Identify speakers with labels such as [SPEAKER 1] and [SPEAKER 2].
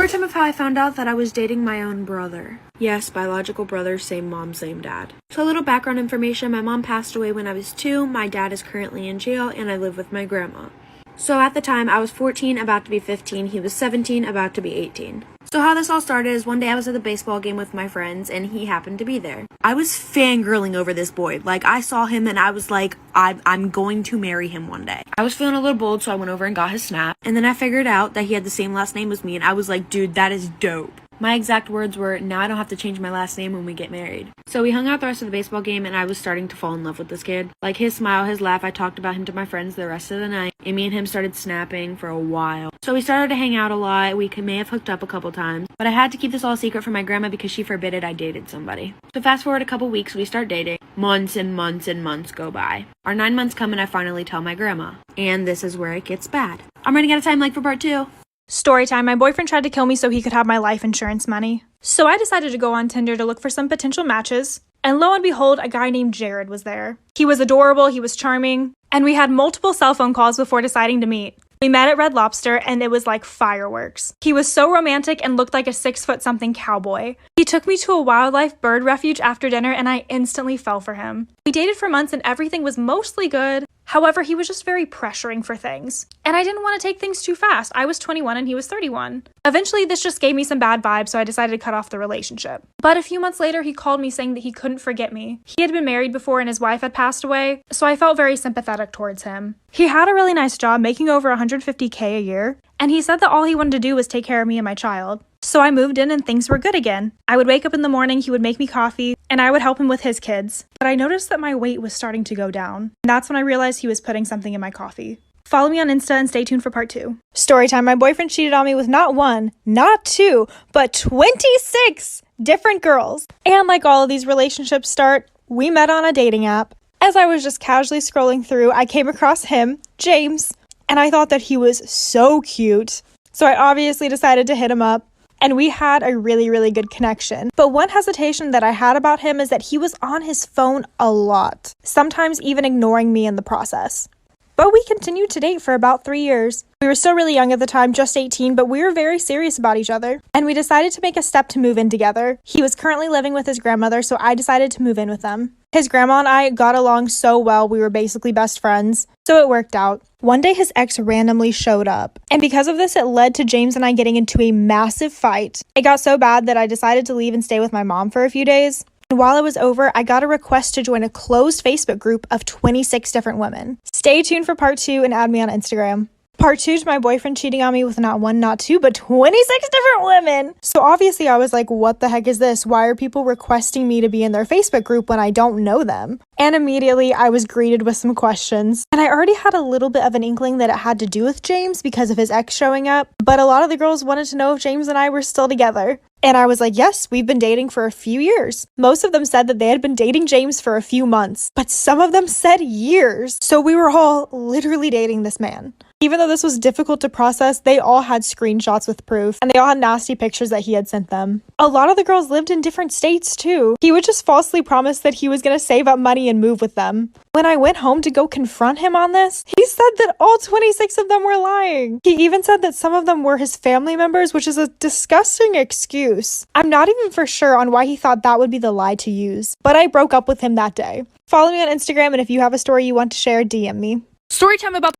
[SPEAKER 1] Storytime of how I found out that I was dating my own brother. Yes, biological brother, same mom, same dad. So a little background information, my mom passed away when I was 2, my dad is currently in jail, and I live with my grandma. So at the time, I was 14, about to be 15, he was 17, about to be 18. So how this all started is one day I was at the baseball game with my friends, and he happened to be there. I was fangirling over this boy. Like, I saw him, and I was like, I'm going to marry him one day. I was feeling a little bold, so I went over and got his snap, and then I figured out that he had the same last name as me, and I was like, dude, that is dope. My exact words were, now I don't have to change my last name when we get married. So we hung out the rest of the baseball game, and I was starting to fall in love with this kid. Like, his smile, his laugh, I talked about him to my friends the rest of the night, and me and him started snapping for a while. So we started to hang out a lot, we may have hooked up a couple times, but I had to keep this all secret from my grandma because she forbid I dated somebody. So fast forward a couple weeks, we start dating. Months and months and months go by. Our 9 months come and I finally tell my grandma. And this is where it gets bad. I'm running out of time, like, for part 2.
[SPEAKER 2] Story time. My boyfriend tried to kill me so he could have my life insurance money. So I decided to go on Tinder to look for some potential matches. And lo and behold, a guy named Jared was there. He was adorable, he was charming, and we had multiple cell phone calls before deciding to meet. We met at Red Lobster and it was like fireworks. He was so romantic and looked like a 6-foot-something cowboy. He took me to a wildlife bird refuge after dinner and I instantly fell for him. We dated for months and everything was mostly good. However, he was just very pressuring for things. And I didn't want to take things too fast. I was 21 and he was 31. Eventually, this just gave me some bad vibes, so I decided to cut off the relationship. But a few months later, he called me saying that he couldn't forget me. He had been married before and his wife had passed away, so I felt very sympathetic towards him. He had a really nice job, making over $150K a year, and he said that all he wanted to do was take care of me and my child. So I moved in and things were good again. I would wake up in the morning, he would make me coffee, and I would help him with his kids. But I noticed that my weight was starting to go down. And that's when I realized he was putting something in my coffee. Follow me on Insta and stay tuned for part 2. Storytime. My boyfriend cheated on me with not 1, not 2, but 26 different girls. And like all of these relationships start, we met on a dating app. As I was just casually scrolling through, I came across him, James, and I thought that he was so cute. So I obviously decided to hit him up. And we had a really, really good connection. But one hesitation that I had about him is that he was on his phone a lot, sometimes even ignoring me in the process. But we continued to date for about 3 years. We were still really young at the time, just 18, but we were very serious about each other. And we decided to make a step to move in together. He was currently living with his grandmother, so I decided to move in with them. His grandma and I got along so well, we were basically best friends, so it worked out. One day his ex randomly showed up, and because of this, it led to James and I getting into a massive fight. It got so bad that I decided to leave and stay with my mom for a few days. And while it was over, I got a request to join a closed Facebook group of 26 different women. Stay tuned for part 2 and add me on Instagram. Part 2 to my boyfriend cheating on me with not 1, not 2, but 26 different women. So obviously I was like, what the heck is this? Why are people requesting me to be in their Facebook group when I don't know them? And immediately I was greeted with some questions. And I already had a little bit of an inkling that it had to do with James because of his ex showing up. But a lot of the girls wanted to know if James and I were still together. And I was like, yes, we've been dating for a few years. Most of them said that they had been dating James for a few months, but some of them said years. So we were all literally dating this man. Even though this was difficult to process, they all had screenshots with proof, and they all had nasty pictures that he had sent them. A lot of the girls lived in different states too. He would just falsely promise that he was going to save up money and move with them. When I went home to go confront him on this, he said that all 26 of them were lying. He even said that some of them were his family members, which is a disgusting excuse. I'm not even for sure on why he thought that would be the lie to use, but I broke up with him that day. Follow me on Instagram, and if you have a story you want to share, DM me.
[SPEAKER 1] Story time about